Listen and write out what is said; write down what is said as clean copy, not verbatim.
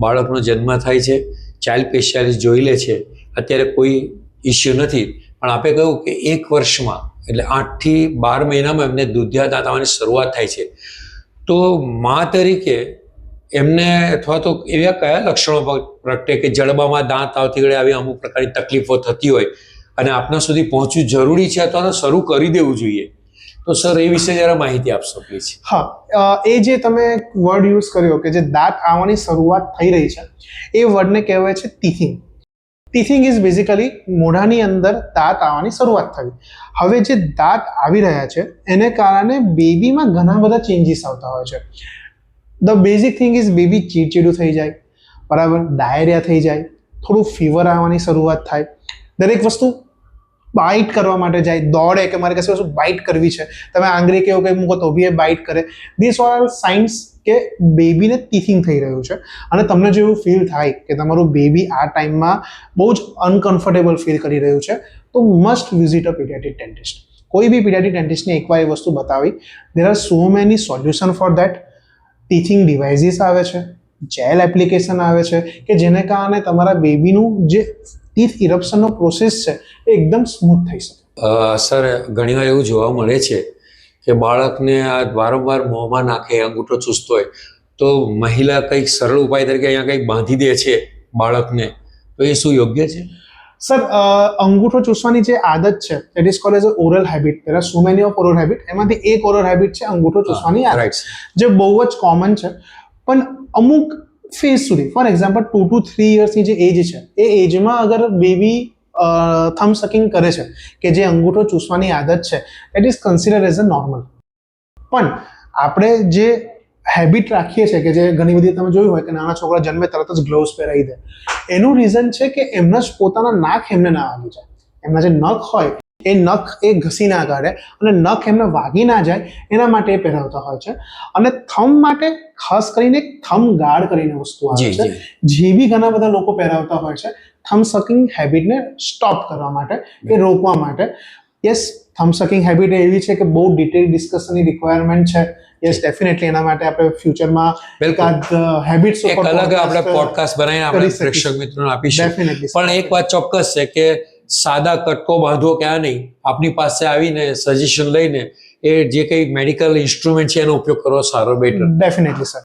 બાળકનો જન્મ થાય છે, ચાઇલ્ડ સ્પેશિયાલિસ્ટ જોઈ લે છે, અત્યારે કોઈ ઇસ્યુ નથી. પણ આપે કહ્યું કે 1 વર્ષમાં એટલે 8 થી 12 મહિનામાં એમને દુધિયા દાંત આવવાની શરૂઆત થાય છે. તો મા તરીકે એમને અથવા તો એવા કયા લક્ષણો પ્રગટે કે જડબામાં દાંત આવતી વડે આવી અમુક પ્રકારની તકલીફો થતી હોય અને આપના સુધી પહોંચવું જરૂરી છે અથવા તો શરૂ કરી દેવું જોઈએ? તો સર એ વિશે જરા માહિતી આપશો પ્લીઝ. હા, એ જે તમે વર્ડ યુઝ કર્યો કે જે દાંત આવવાની શરૂઆત થઈ રહી છે, એ વર્ડને કહેવાય છે ટીથિંગ. ટીથિંગ ઇઝ બેઝિકલી મોઢાની અંદર દાંત આવવાની શરૂઆત થવી. હવે જે દાંત આવી રહ્યા છે એને કારણે બેબીમાં ઘણા બધા ચેન્જીસ આવતા હોય છે. The basic thing is baby ચીડચીડું થઈ જાય, બરાબર, ડાયરિયા થઈ જાય, થોડું ફીવર આવવાની શરૂઆત થાય, દરેક વસ્તુ બાઇટ કરવા માટે જાય, દોડે કે મારે કશે વસ્તુ બાઇટ કરવી છે, તમે આંગળી કેવું કંઈ મૂકો તો બી એ બાઇટ કરે. ધીસ ઓર સાઇન્સ કે બેબીને ટીથિંગ થઈ રહ્યું છે. અને તમને જો એવું ફીલ થાય કે તમારું બેબી આ ટાઈમમાં બહુ જ અનકમ્ફર્ટેબલ ફીલ કરી રહ્યું છે તો must visit a paediatric dentist. કોઈ બી પીડિયાટ્રિક ડેન્ટિસ્ટને એકવાર એ વસ્તુ બતાવી. There are so many solution for that. Teething devices આવે છે, જેલ એપ્લિકેશન આવે છે કે જેને કારણે તમારા બેબીનું જે ટીથ ઇરપ્શનનો પ્રોસેસ છે એ એકદમ સ્મૂથ થઈ શકે. સર, ઘણીવાર એવું જોવા મળે છે કે બાળકને આ વારંવાર મોંમાં નાખે, અંગૂઠો ચૂસતો હોય તો મહિલા કંઈક સરળ ઉપાય તરીકે અહીંયા કંઈક બાંધી દે છે બાળકને, તો એ શું યોગ્ય છે? સર, અંગૂઠો ચૂસવાની જે આદત છે it is called as a oral habit. There are so many of oral habit. એમાંથી એક ઓરલ હેબિટ છે અંગૂઠો ચૂસવાની આદત, જે બહુ જ કોમન છે. પણ અમુક ફેઝ સુધી, ફોર એક્ઝામ્પલ 2 to 3 યર્સની જે એજ છે એ એજમાં અગર બેબી થમ સકિંગ કરે છે કે જે અંગૂઠો ચૂસવાની આદત છે, it is consider as a normal. પણ આપણે જે હેબિટ રાખીએ છીએ કે જે ઘણી બધી તમે જોયું હોય કે નાના છોકરા જન્મે તરત જ ગ્લોવ્સ પહેરાવી દે, એનું રીઝન છે કે એમના જ પોતાના નાક એમને ના વાગી જાય. એમના જે નખ હોય એ નખ એ ઘસી ના કાઢે અને નખ એમને વાગી ના જાય એના માટે એ પહેરાવતા હોય છે. અને થમ માટે ખાસ કરીને થમ ગાર્ડ કરીને વસ્તુ આવે છે, જે બી ઘણા બધા લોકો પહેરાવતા હોય છે થમ સકિંગ હેબિટને સ્ટોપ કરવા માટે, કે રોકવા માટે. યસ, થમ સકિંગ હેબિટ એવી છે કે બહુ ડિટેલ ડિસ્કશનની રિક્વાયરમેન્ટ છે. યસ, ડેફિનેટલી એના માટે આપણે ફ્યુચરમાં એકાદ હેબિટ્સ એક અલગ આપણે પોડકાસ્ટ બનાવીને આપણે પ્રેક્ષક મિત્રોને આપીશું. પણ એક વાત ચોક્કસ છે કે સાદા કટકો બાંધવો કે આ નહીં, આપની પાસે આવીને સજેશન લઈને એ જે કંઈ મેડિકલ ઇન્સ્ટ્રુમેન્ટ છે એનો ઉપયોગ કરવો સારો, બેટર. Definitely sir.